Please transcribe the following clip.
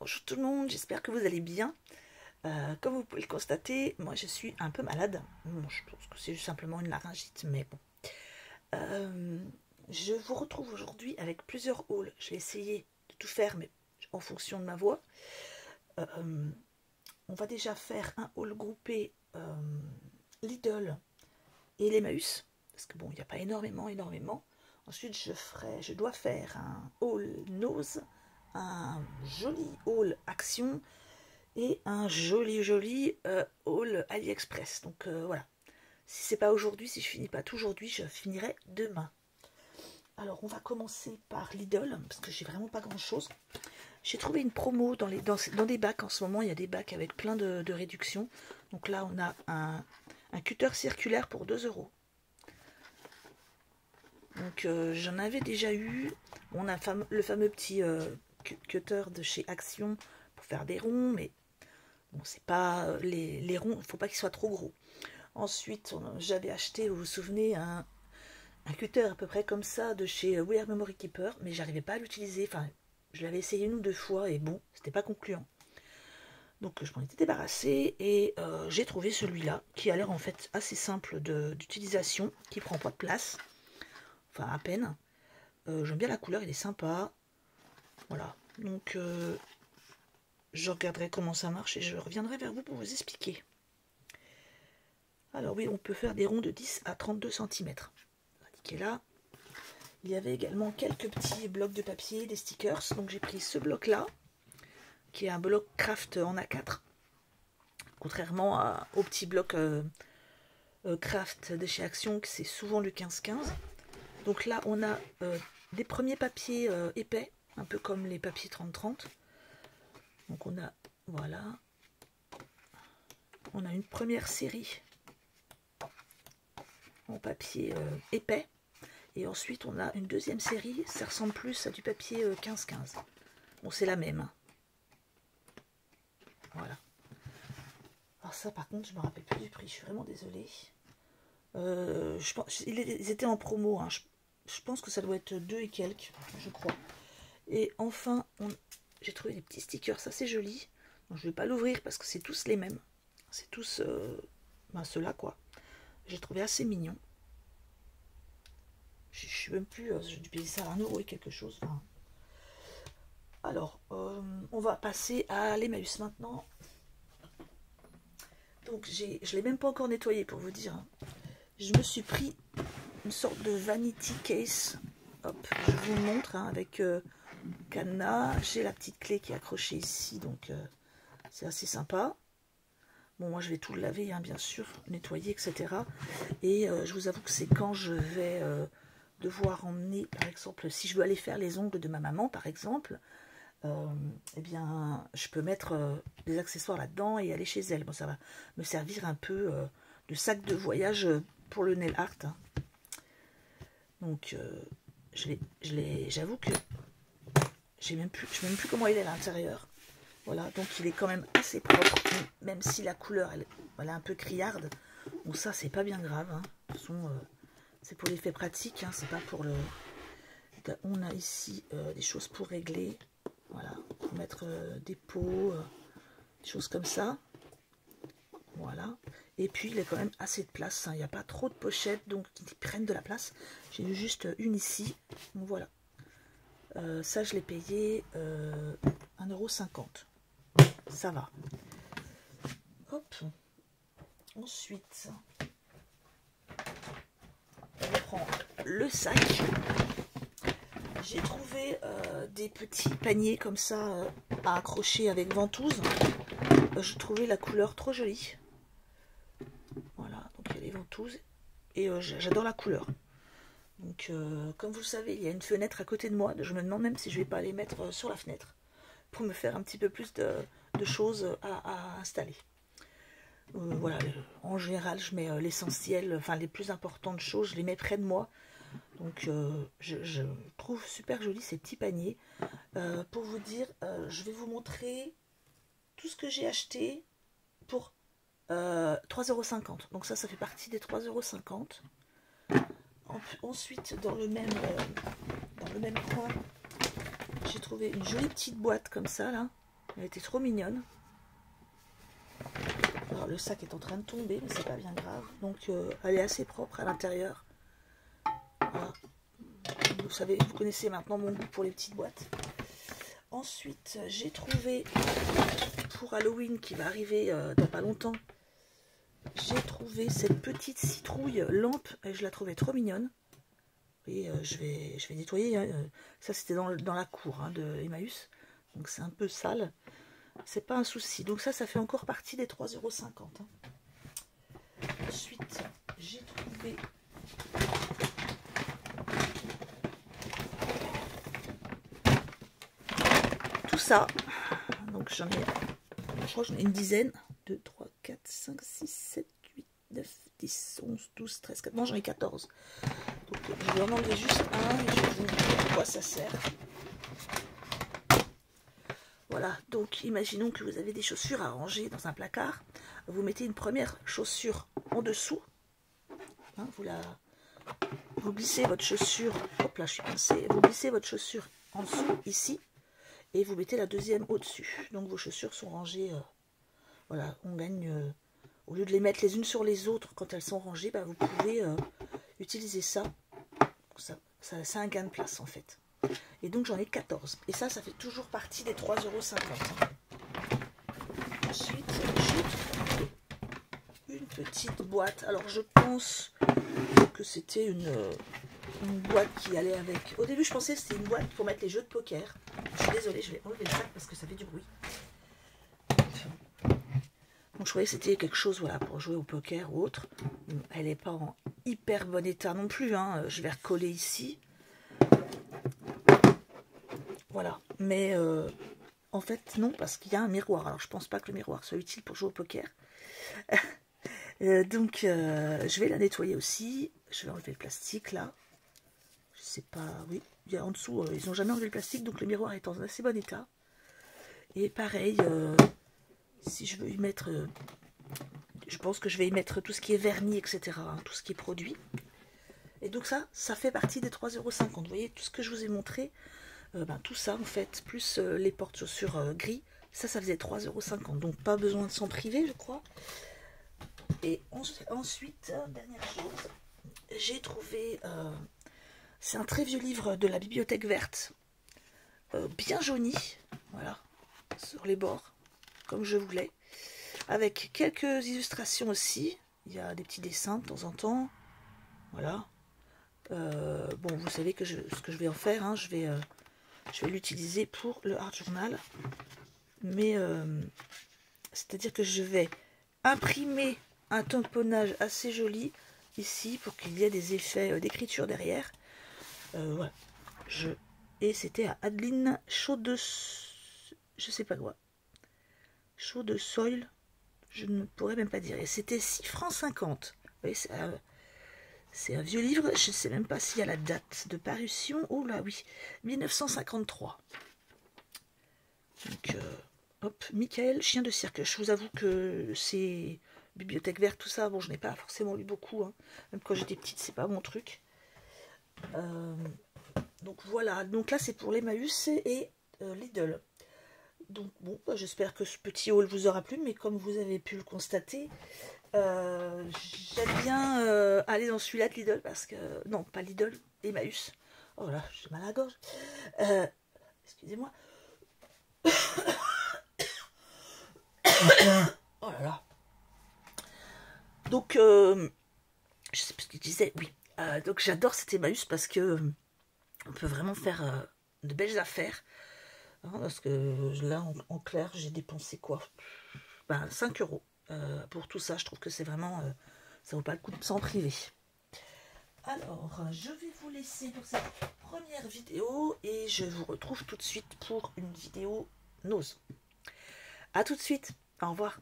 Bonjour tout le monde, j'espère que vous allez bien. Comme vous pouvez le constater, moi je suis un peu malade. Bon, je pense que c'est simplement une laryngite, mais bon. Je vous retrouve aujourd'hui avec plusieurs hauls. Je vais essayer de tout faire, mais en fonction de ma voix. On va déjà faire un haul groupé Lidl et l'Emmaüs, parce que bon, il n'y a pas énormément. Ensuite, je dois faire un haul Nose, un joli haul Action et un joli haul AliExpress. Donc voilà. Si c'est pas aujourd'hui, si je finis pas tout aujourd'hui, je finirai demain. Alors on va commencer par Lidl, parce que j'ai vraiment pas grand chose. J'ai trouvé une promo dans des bacs en ce moment. Il y a des bacs avec plein de réductions. Donc là on a un cutter circulaire pour 2 €. Donc j'en avais déjà eu. On a le fameux petit cutter de chez Action pour faire des ronds, mais bon, c'est pas les ronds, il faut pas qu'ils soient trop gros. Ensuite, j'avais acheté, vous vous souvenez, un cutter à peu près comme ça de chez We Are Memory Keeper, mais j'arrivais pas à l'utiliser. Enfin, je l'avais essayé 1 ou 2 fois et bon, c'était pas concluant. Donc je m'en étais débarrassée et j'ai trouvé celui-là qui a l'air en fait assez simple d'utilisation, qui prend pas de place, enfin à peine. J'aime bien la couleur, il est sympa. Voilà, donc je regarderai comment ça marche et je reviendrai vers vous pour vous expliquer. Alors oui, on peut faire des ronds de 10 à 32 cm. Indiqué là. Il y avait également quelques petits blocs de papier, des stickers. Donc j'ai pris ce bloc-là, qui est un bloc craft en A4. Contrairement au petit bloc craft de chez Action, que c'est souvent le 15-15. Donc là, on a des premiers papiers épais, un peu comme les papiers 30-30. Donc on a, voilà. On a une première série en papier épais, et ensuite on a une deuxième série, ça ressemble plus à du papier 15-15. Bon, c'est la même, hein. Voilà. Alors ça par contre je me rappelle plus du prix, je suis vraiment désolée. Je pense ils étaient en promo, hein. Je pense que ça doit être 2 et quelques, je crois. Et enfin j'ai trouvé des petits stickers, ça c'est joli. Donc, je vais pas l'ouvrir parce que c'est tous les mêmes, c'est tous ceux-là quoi. J'ai trouvé assez mignon. Je suis même plus, j'ai dû payer ça à 1 € et quelque chose. Enfin. Alors, on va passer à l'Emmaüs maintenant. Donc, je ne l'ai même pas encore nettoyé pour vous dire. Hein. Je me suis pris une sorte de vanity case. Hop, je vous montre hein, avec cadenas. J'ai la petite clé qui est accrochée ici, donc c'est assez sympa. Bon, moi je vais tout laver, hein, bien sûr, nettoyer, etc. Et je vous avoue que c'est quand je vais devoir emmener, par exemple, si je veux aller faire les ongles de ma maman, par exemple, eh bien, je peux mettre des accessoires là-dedans et aller chez elle. Bon, ça va me servir un peu de sac de voyage pour le nail art. Hein. Donc, j'avoue que je sais même plus comment il est à l'intérieur. Voilà, donc il est quand même assez propre, même si la couleur elle est un peu criarde. Bon, ça c'est pas bien grave. Hein. De toute façon, c'est pour l'effet pratique, hein, c'est pas pour le. On a ici des choses pour régler. Voilà, pour mettre des pots, des choses comme ça. Voilà. Et puis il est quand même assez de place. Hein. Il n'y a pas trop de pochettes, donc qui prennent de la place. J'ai eu juste une ici. Donc voilà. Ça je l'ai payé 1,50 €. Ça va. Hop. Ensuite, on prend le sac. J'ai trouvé des petits paniers comme ça à accrocher avec ventouse. Je trouvais la couleur trop jolie. Voilà, donc il y a les ventouses. Et j'adore la couleur. Donc, comme vous le savez, il y a une fenêtre à côté de moi. Je me demande même si je vais pas les mettre sur la fenêtre pour me faire un petit peu plus de choses à installer. Voilà, en général, je mets l'essentiel, enfin les plus importantes choses, je les mets près de moi. Donc, je trouve super joli ces petits paniers. Pour vous dire, je vais vous montrer tout ce que j'ai acheté pour 3,50 €. Donc ça fait partie des 3,50 €. Ensuite, dans le même coin, j'ai trouvé une jolie petite boîte comme ça, là. Elle était trop mignonne. Alors le sac est en train de tomber, mais c'est pas bien grave. Donc elle est assez propre à l'intérieur. Voilà. Vous savez, vous connaissez maintenant mon goût pour les petites boîtes. Ensuite, j'ai trouvé pour Halloween qui va arriver dans pas longtemps. J'ai trouvé cette petite citrouille lampe et je la trouvais trop mignonne. Et je vais nettoyer. Hein. Ça, c'était dans la cour hein, de Emmaüs. Donc, c'est un peu sale. C'est pas un souci. Donc, ça fait encore partie des 3,50 €. Hein. Ensuite, j'ai trouvé tout ça. Donc, j'en ai, je crois que j'en ai une dizaine. 2, 3, 4, 5, 6, 7, 8, 9, 10, 11, 12, 13, 14. Non, j'en ai 14. Donc, je vais en enlever juste un et je vais vous dire à quoi ça sert. Voilà, donc imaginons que vous avez des chaussures à ranger dans un placard. Vous mettez une première chaussure en dessous. Hein, vous glissez votre chaussure. Hop là, je suis pincée. Vous glissez votre chaussure en dessous, ici. Et vous mettez la deuxième au-dessus. Donc vos chaussures sont rangées. Voilà, on gagne. Au lieu de les mettre les unes sur les autres quand elles sont rangées, bah, vous pouvez utiliser ça. C'est un gain de place en fait. Et donc j'en ai 14. Et ça fait toujours partie des 3,50 €. Ensuite, j'ai trouvé une petite boîte. Alors je pense que c'était une boîte qui allait avec. Au début je pensais que c'était une boîte pour mettre les jeux de poker. Je suis désolée, je vais enlever le sac parce que ça fait du bruit. Donc je croyais que c'était quelque chose voilà, pour jouer au poker ou autre. Elle n'est pas en hyper bon état non plus. Hein. Je vais recoller ici. Voilà, mais en fait non, parce qu'il y a un miroir. Alors je pense pas que le miroir soit utile pour jouer au poker. Donc je vais la nettoyer aussi. Je vais enlever le plastique là. Je sais pas, oui, il y a en dessous, ils n'ont jamais enlevé le plastique, donc le miroir est en assez bon état. Et pareil, si je veux y mettre, je pense que je vais y mettre tout ce qui est vernis, etc. Hein, tout ce qui est produit. Et donc ça fait partie des 3,50 €. Vous voyez, tout ce que je vous ai montré. Tout ça en fait, plus les porte-chaussures gris, ça faisait 3,50 €, donc pas besoin de s'en priver je crois. Et ensuite, dernière chose, j'ai trouvé, c'est un très vieux livre de la Bibliothèque Verte, bien jauni, voilà, sur les bords, comme je voulais, avec quelques illustrations aussi, il y a des petits dessins de temps en temps, voilà. Bon, vous savez que ce que je vais en faire, hein, je vais l'utiliser pour le art journal, mais c'est-à-dire que je vais imprimer un tamponnage assez joli ici pour qu'il y ait des effets d'écriture derrière. Voilà. Et c'était à Adeline Chaude, je sais pas quoi, Chaude Soil, je ne pourrais même pas dire. Et c'était 6,50 €. Vous voyez, c'est un vieux livre, je ne sais même pas s'il y a la date de parution. Oh là oui, 1953. Donc, hop, Michael, chien de cirque. Je vous avoue que c'est Bibliothèque Verte, tout ça, bon, je n'ai pas forcément lu beaucoup. Hein. Même quand j'étais petite, c'est pas mon truc. Donc voilà, donc là c'est pour l'Emmaüs et Lidl. Donc bon, j'espère que ce petit haul vous aura plu, mais comme vous avez pu le constater, j'aime bien aller dans celui-là de Lidl parce que... Non, pas Lidl, Emmaüs. Oh là, j'ai mal à la gorge. Excusez-moi. Oh là là. Donc, je sais plus ce que je disais, oui. Donc j'adore cet Emmaüs parce que on peut vraiment faire de belles affaires. Hein, parce que là, en clair, j'ai dépensé quoi 5 € pour tout ça. Je trouve que c'est vraiment... ça vaut pas le coup de s'en priver. Alors, je vais vous laisser pour cette première vidéo et je vous retrouve tout de suite pour une vidéo nose. A tout de suite. Au revoir.